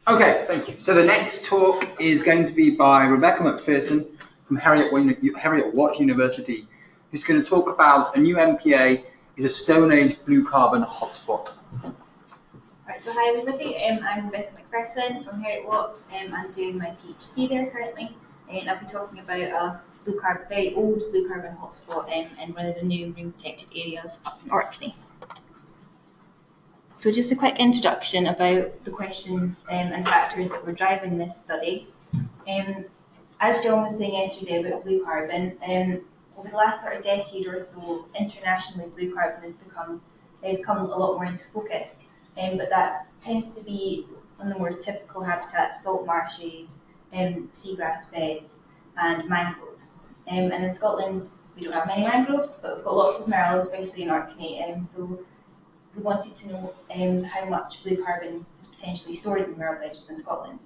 Okay, thank you. So the next talk is going to be by Rebecca MacPhearson from Heriot University, who's going to talk about a new MPA is a Stone Age blue carbon hotspot. Right, so hi everybody, I'm Rebecca MacPhearson from Heriot. I'm doing my PhD there currently, and I'll be talking about a very old blue carbon hotspot in one of the new marine protected areas up in Orkney. So just a quick introduction about the questions and factors that were driving this study. As John was saying yesterday about blue carbon, over the last sort of decade or so, internationally blue carbon has become a lot more into focus. But that tends to be on the more typical habitats, salt marshes, seagrass beds, and mangroves. And in Scotland, we don't have many mangroves, but we've got lots of Maerl, especially in Orkney. So we wanted to know how much blue carbon was potentially stored in Maerl beds within Scotland.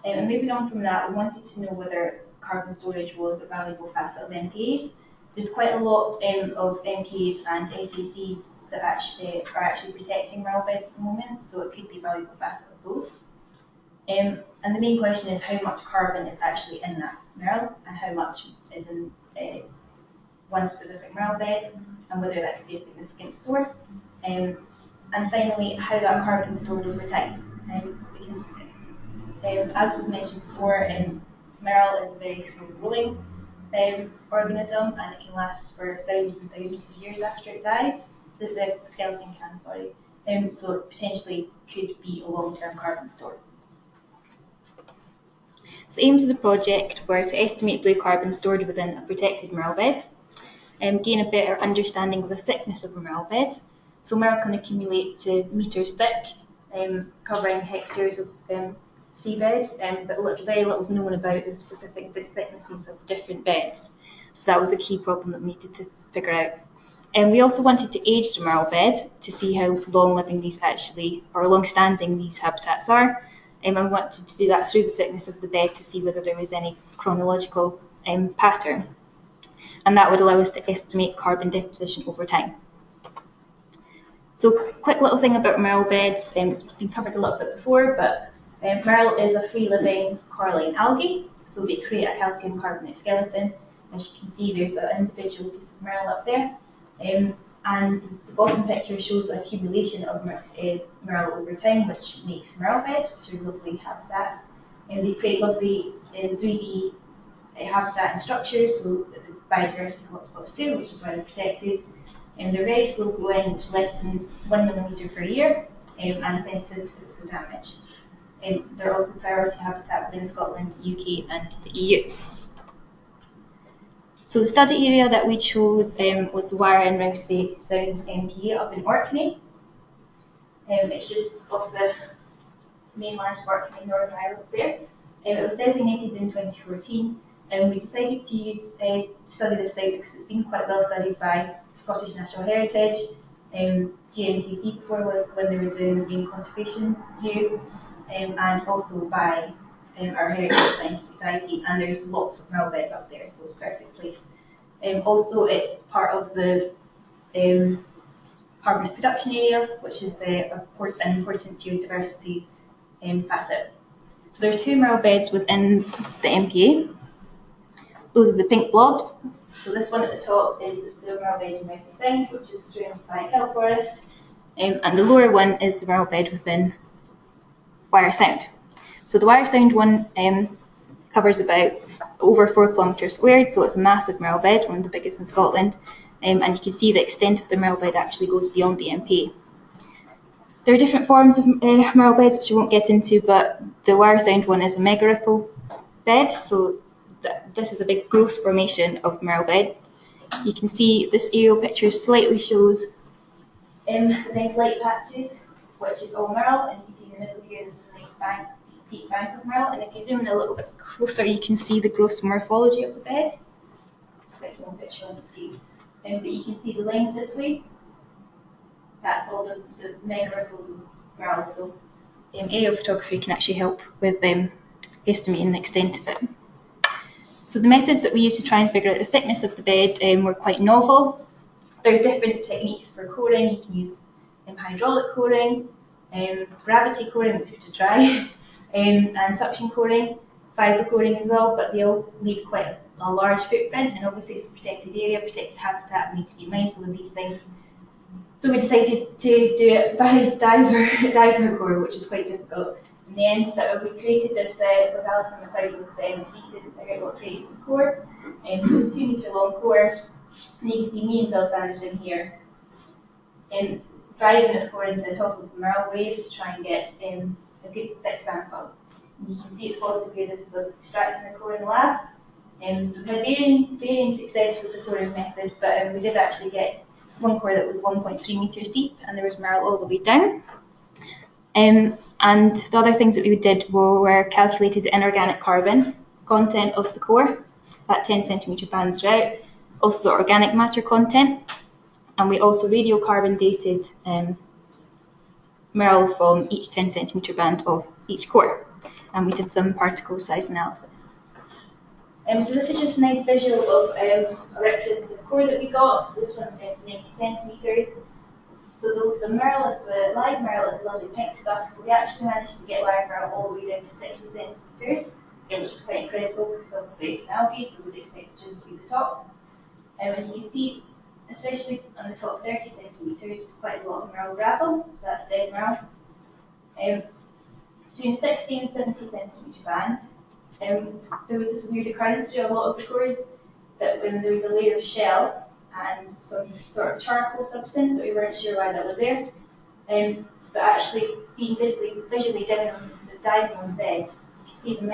And moving on from that, we wanted to know whether carbon storage was a valuable facet of MPAs. There's quite a lot of MPAs and SACs that are actually protecting Maerl beds at the moment, so it could be a valuable facet of those. And the main question is how much carbon is actually in that Maerl and how much is in one specific Maerl bed, and whether that could be a significant store. And finally, how that carbon is stored over time. Because as we've mentioned before, Maerl is a very slow growing organism, and it can last for thousands and thousands of years after it dies. The skeleton can, sorry. So it potentially could be a long-term carbon store. So aims of the project were to estimate blue carbon stored within a protected Maerl bed, gain a better understanding of the thickness of a Maerl bed. So Maerl can accumulate to metres thick, covering hectares of seabed, but very little is known about the specific thicknesses of different beds. So that was a key problem that we needed to figure out. And we also wanted to age the Maerl bed to see how long-standing these habitats are. And we wanted to do that through the thickness of the bed to see whether there was any chronological pattern. And that would allow us to estimate carbon deposition over time. So quick little thing about Maerl beds, it's been covered a little bit before, but Maerl is a free-living coralline algae, so they create a calcium carbonate skeleton. As you can see, there's an individual piece of Maerl up there. And the bottom picture shows the accumulation of Maerl over time, which makes Maerl beds, which are lovely habitats. And they create lovely 3D habitat and structures, so biodiversity hotspots too, which is why they're protected. And they're very slow growing, which is less than 1 millimetre per year, and sensitive to physical damage. They're also priority habitat within Scotland, the UK, and the EU. So the study area that we chose was the Wire and Rousey Sound MPA up in Orkney. It's just off the mainland of Orkney, Northern Ireland there. It was designated in 2014, and we decided to study this site because it's been quite well studied by Scottish National Heritage, GNCC before when they were doing the Marine Conservation View, and also by our Heritage Science Society, and there's lots of Maerl beds up there, so it's a perfect place. Also, it's part of the carbonate production area, which is an important geodiversity facet. So there are 2 Maerl beds within the MPA. Those are the pink blobs. So this one at the top is the Maerl bed in Rousey Sound, which is surrounded by kelp forest, and the lower one is the Maerl bed within Wire Sound. So the Wire Sound one covers about over 4 kilometres squared, so it's a massive Maerl bed, one of the biggest in Scotland, and you can see the extent of the Maerl bed actually goes beyond the MPA. There are different forms of Maerl beds, which we won't get into, but the Wire Sound one is a megaripple bed, so this is a big gross formation of Maerl bed. You can see this aerial picture slightly shows the nice light patches, which is all Maerl, and you can see in the middle here, this is a nice peak bank of Maerl, and if you zoom in a little bit closer, you can see the gross morphology of the bed. It's quite a small picture on the screen, but you can see the length this way. That's all the mega ripples of Maerl, so aerial photography can actually help with estimating the extent of it. So the methods that we used to try and figure out the thickness of the bed were quite novel. There are different techniques for coring. You can use hydraulic coring, gravity coring, which we did try, and suction coring, fibre coring as well, but they all leave quite a large footprint, and obviously it's a protected area, protected habitat, we need to be mindful of these things. So we decided to do it by diver core, which is quite difficult in the end, but we created this with Alison MacPhearson's MSc students. I got created this core, so it's a 2 metre long core, and you can see me and Bill Sanderson here driving this core into the top of the Maerl wave to try and get a good thick sample. And you can see at the bottom here, this is us extracting the core in the lab. So we had varying success with the coring method, but we did actually get one core that was 1.3 metres deep, and there was Maerl all the way down. And the other things that we did were calculated the inorganic carbon content of the core, that 10 centimetre band throughout, also the organic matter content, and we also radiocarbon dated Maerl from each 10 centimetre band of each core, and we did some particle size analysis. So this is just a nice visual of a representative core that we got. So this one's down to 90 centimetres. So the Maerl is the live Maerl is lovely pink stuff. So we actually managed to get live Maerl all the way down to 60 centimetres, which is quite incredible because obviously it's an algae, so we'd expect it just to be the top. And you can see, especially on the top 30 centimetres, quite a lot of Maerl gravel. So that's dead Maerl. Between 60 and 70 centimetre band. There was this weird occurrence through a lot of the cores that when there was a layer of shell and some sort of charcoal substance that we weren't sure why that was there, but actually being visually down on the diagonal bed, you can see the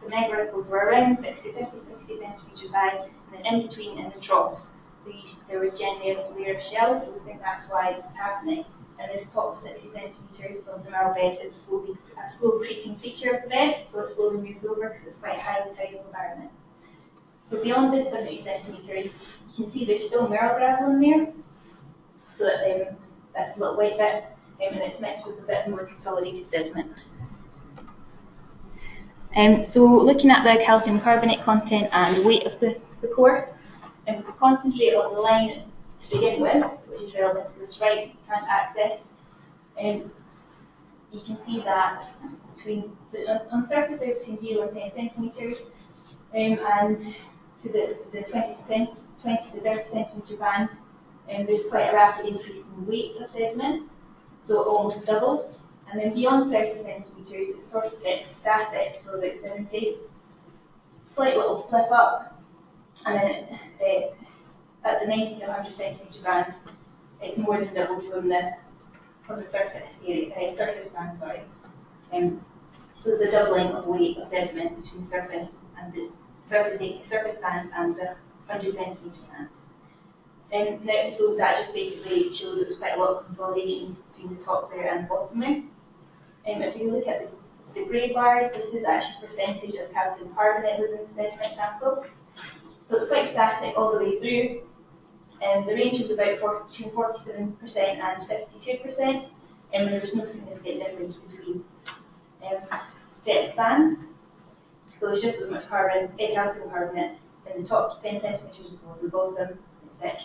megaripples were around 60 centimetres high, and then in between in the troughs there was generally a layer of shell, so we think that's why this is happening. And this top 60 centimetres of the Maerl bed is a slow creeping feature of the bed, so it slowly moves over because it's quite a highly tidal environment. So beyond this 70 centimetres, you can see there's still Maerl gravel in there, so that, that's little white bits, and it's mixed with a bit more consolidated sediment. So looking at the calcium carbonate content and weight of the core, we concentrate on the line to begin with, which is relevant to this right-hand axis. You can see that on the surface there between 0 and 10 centimetres, and to the 20 to 30 centimetre band, there's quite a rapid increase in weight of sediment, so it almost doubles. And then beyond 30 centimetres, it's sort of static, so about 70. Slight little flip up, and then at the 90 to 100 centimetre band, it's more than doubled from the surface area, surface band, sorry. So it's a doubling of weight of sediment between the surface and the surface band and the 100 centimetre band. Now, so that just basically shows that there's quite a lot of consolidation between the top there and the bottom there. If you look at the grey bars, this is actually percentage of calcium carbonate within the sediment sample. So it's quite static all the way through. The range was about between 47% and 52%, and there was no significant difference between depth bands. So there's just as much calcium carbonate in the top 10 centimetres as in the bottom, etc.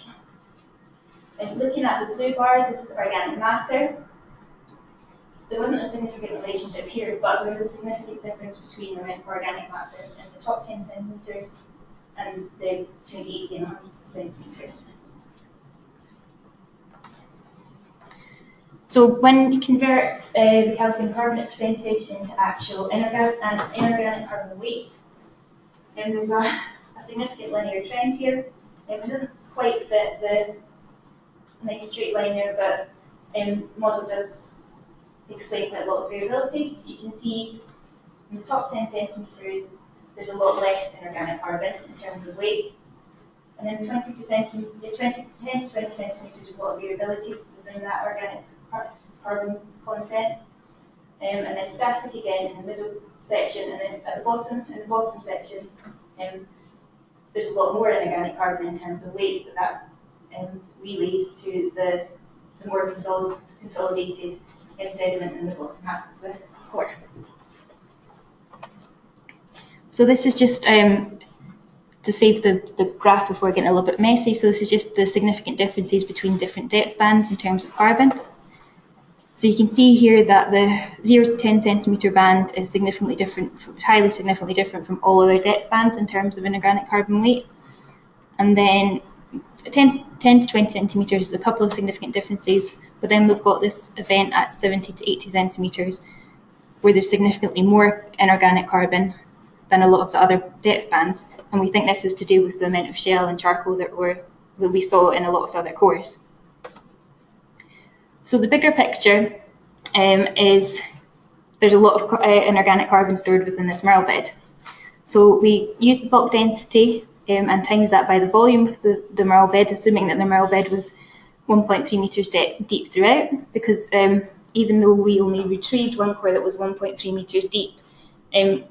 And looking at the blue bars, this is organic matter. There wasn't a significant relationship here, but there was a significant difference between the organic matter in the top 10 centimetres and between 80 and 100 centimetres. So when you convert the calcium carbonate percentage into actual inorganic carbon weight, there's a significant linear trend here. It doesn't quite fit the nice straight line there, but the model does explain quite a lot of variability. You can see in the top 10 centimetres, there's a lot less inorganic carbon in terms of weight. And then 10 to 20 centimetres, there's a lot of variability within that organic carbon content. And then static again in the middle section, and then at the bottom, in the bottom section, there's a lot more inorganic carbon in terms of weight, but that relays to the more consolidated sediment in the bottom half of the core. So this is just to save the graph before getting a little bit messy. So this is just the significant differences between different depth bands in terms of carbon. So you can see here that the 0 to 10 centimetre band is significantly different, highly significantly different from all other depth bands in terms of inorganic carbon weight. And then 10 to 20 centimetres is a couple of significant differences, but then we've got this event at 70 to 80 centimetres where there's significantly more inorganic carbon than a lot of the other depth bands, and we think this is to do with the amount of shell and charcoal that we saw in a lot of the other cores. So the bigger picture is there's a lot of inorganic carbon stored within this Maerl bed. So we use the bulk density and times that by the volume of the Maerl bed, assuming that the Maerl bed was 1.3 metres deep throughout, because even though we only retrieved one core that was 1.3 metres deep,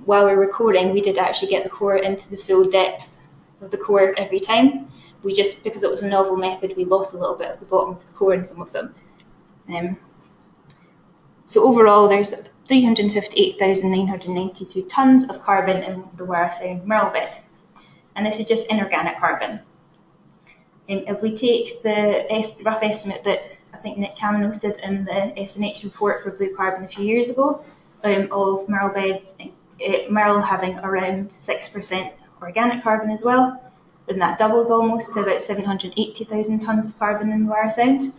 while we were coring, we did actually get the core into the full depth of the core every time. We just, because it was a novel method, we lost a little bit of the bottom of the core in some of them. So overall, there's 358,992 tonnes of carbon in the Warsong Maerl bed. And this is just inorganic carbon. If we take the rough estimate that I think Nick Kamenos did in the SNH report for blue carbon a few years ago, of Maerl beds, Maerl having around 6% organic carbon as well, then that doubles almost to about 780,000 tonnes of carbon in the Loire Sound.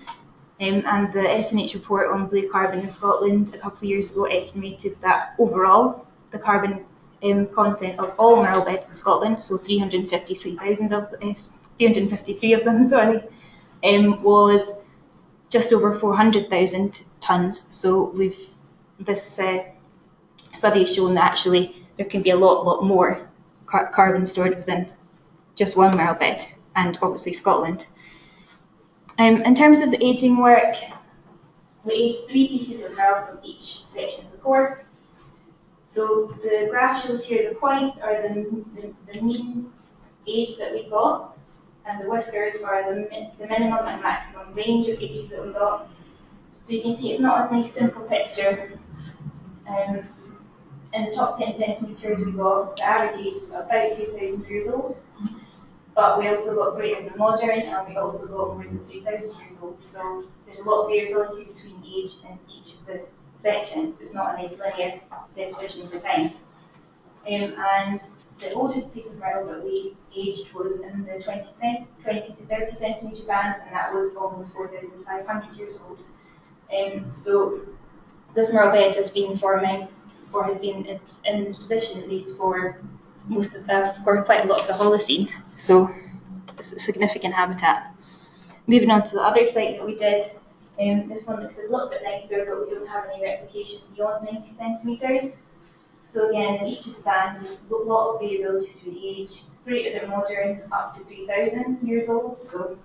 And the SNH report on blue carbon in Scotland a couple of years ago estimated that overall the carbon content of all Maerl beds in Scotland, so 353 of them, was just over 400,000 tonnes. So this study has shown that actually there can be a lot more carbon stored within just one Maerl bed, and obviously Scotland. In terms of the ageing work, we aged 3 pieces of Maerl from each section of the core. So the graph shows here the points are the mean age that we got, and the whiskers are the minimum and maximum range of ages that we got. So you can see it's not a nice simple picture. In the top 10 centimetres we got the average age is about 2,000 years old, but we also got greater than modern, and we also got more than 3,000 years old. So there's a lot of variability between age in each of the sections. It's not a nice linear deposition over time. And the oldest piece of Maerl that we aged was in the 20 to 30 centimetre band, and that was almost 4,500 years old. So this Maerl bed has been forming, or has been in this position at least for for quite a lot of the Holocene. So it's a significant habitat. Moving on to the other site that we did, this one looks a little bit nicer, but we don't have any replication beyond 90 centimetres. So again, in each of the bands, there's a lot of variability between age, greater than modern, up to 3,000 years old. So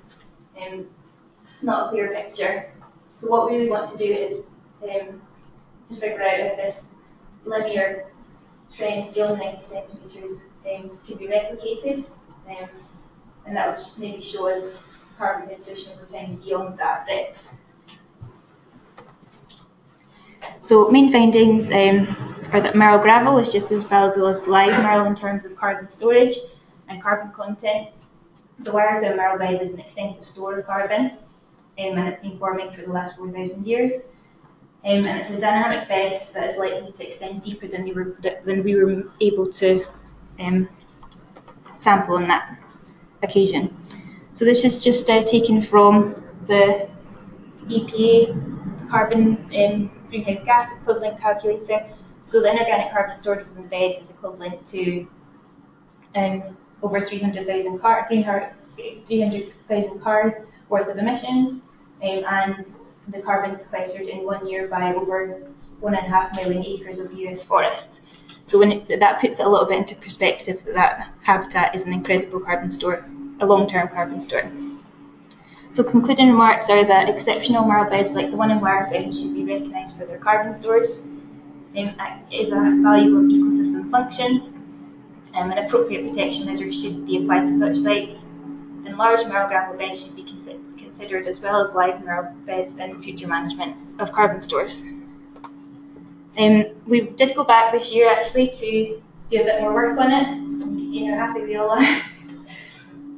it's not a clear picture. So what we really want to do is to figure out if this linear trend beyond 90 centimetres can be replicated, and that would maybe show us carbon deposition over time beyond that depth. So main findings are that Maerl gravel is just as valuable as live Maerl in terms of carbon storage and carbon content. The Warsong Maerl bed is an extensive store of carbon, and it's been forming for the last 4,000 years. And it's a dynamic bed that is likely to extend deeper than we were able to sample on that occasion. So this is just taken from the EPA carbon greenhouse gas equivalent calculator. So the inorganic carbon stored within the bed is equivalent to over 300,000 cars worth of emissions, and the carbon sequestered in 1 year by over 1.5 million acres of US forests. So that puts it a little bit into perspective that habitat is an incredible carbon store, a long-term carbon store. So concluding remarks are that exceptional Maerl beds like the one in Warsong should be recognised for their carbon stores. It is a valuable ecosystem function, and appropriate protection measures should be applied to such sites. And large Maerl gravel beds should be considered as well as live Maerl beds in future management of carbon stores. We did go back this year actually to do a bit more work on it. You can see how happy we all are.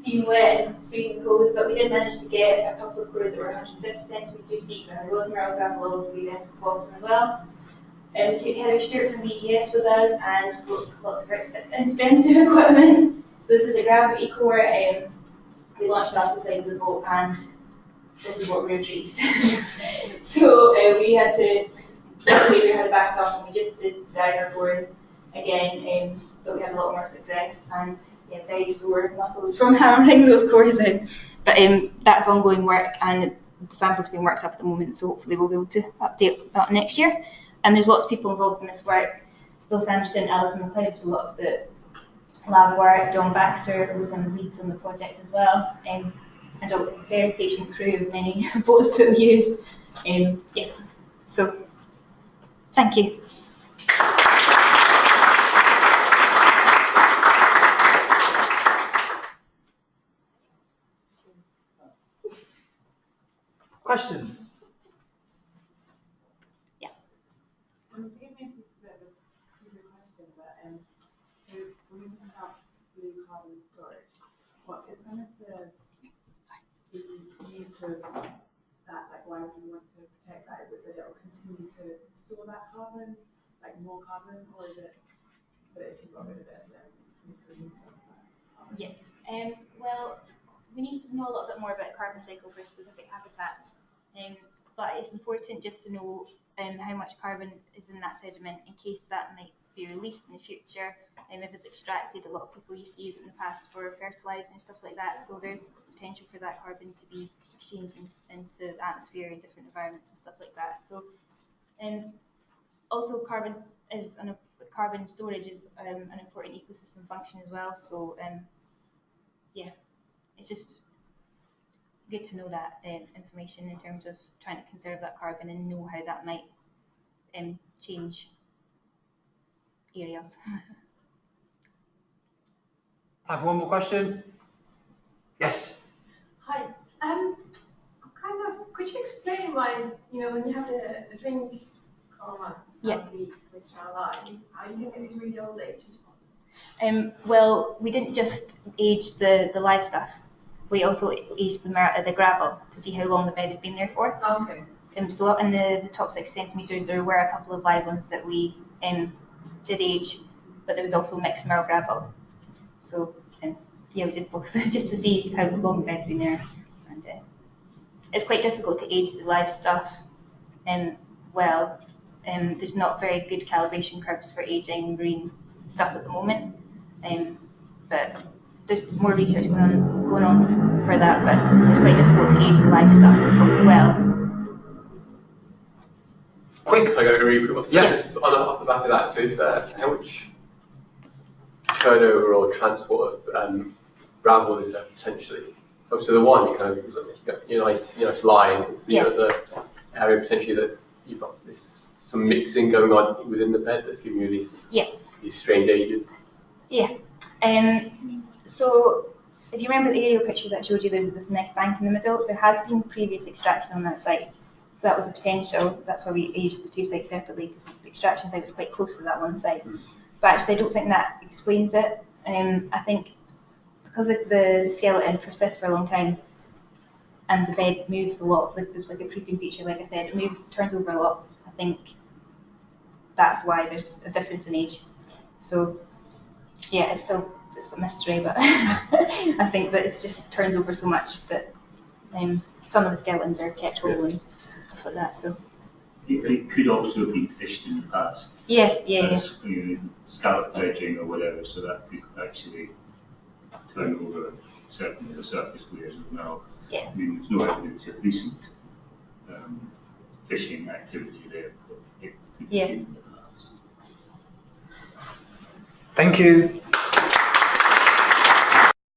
being wet and freezing cold, but we did manage to get a couple of cores that were 150 centimetres deep, and there was Maerl gravel all the way down to the bottom as well. We took Heriot from BGS with us and broke lots of expensive equipment. So this is a gravity core. We launched it off the side of the boat, and this is what we retrieved. So we had to, luckily we had a backup, and we just did dagger cores again, but we had a lot more success, and yeah, very sore muscles from hammering those cores in. But that's ongoing work, and the sample's being worked up at the moment, so hopefully we'll be able to update that next year. And there's lots of people involved in this work. Bill Sanderson, Alison McLeod did a lot of the lab work, John Baxter, who was one of the leads on the project as well, and a very patient crew of many boats that we used. Yeah, so thank you. Questions? Yeah. Forgive me if this is a bit of a stupid question, but so when we talk about blue carbon storage, what is kind of the use of that? Like, why would you want to protect that? Is it that it will continue to store that carbon, like more carbon, or is it that if you got rid of it, then you could use that carbon? Yeah. Well, we need to know a little bit more about carbon cycle for specific habitats, but it's important just to know how much carbon is in that sediment in case that might be released in the future. If it's extracted, a lot of people used to use it in the past for fertilizer and stuff like that, so there's potential for that carbon to be exchanged into the atmosphere in different environments and stuff like that. So, also carbon storage is an important ecosystem function as well. So, yeah, it's just good to know that information in terms of trying to conserve that carbon and know how that might change areas. Have one more question? Yes. Hi. Could you explain why, when you have a drink or Yeah. which are alive, how you can get these really old ages from? Well, we didn't just age the live stuff. We also aged the gravel to see how long the bed had been there for. Okay. So up in the top 6 centimetres, there were a couple of live ones that we did age, but there was also mixed Maerl gravel. So yeah, we did both just to see how long the bed's been there. And it's quite difficult to age the live stuff well. There's not very good calibration curves for aging marine stuff at the moment, but there's more research going on for that, but it's quite difficult to age the live stuff well. Quick, I got to agree with Yeah. Just off the back of that, so is there, how much turnover or transport of gravel is there potentially? Oh, so the one you kind of nice line. It's the other area potentially that you've got some mixing going on within the bed that's giving you these strange ages. Yeah. So if you remember the aerial picture that showed you, there's this nice bank in the middle. There has been previous extraction on that site, so that was a potential. That's why we aged the two sites separately, because the extraction site was quite close to that one site. But actually, I don't think that explains it. I think because the skeleton persists for a long time, and the bed moves a lot, there's like a creeping feature, like I said, it turns over a lot. I think that's why there's a difference in age. So yeah, it's a mystery, but I think that it just turns over so much that some of the skeletons are kept whole and stuff like that. So it could also have been fished in the past. Yeah. Scallop dredging or whatever, so that could actually turn over certainly the surface layers as well. Yeah. I mean, there's no evidence of recent fishing activity there, but it could be in the past. Thank you.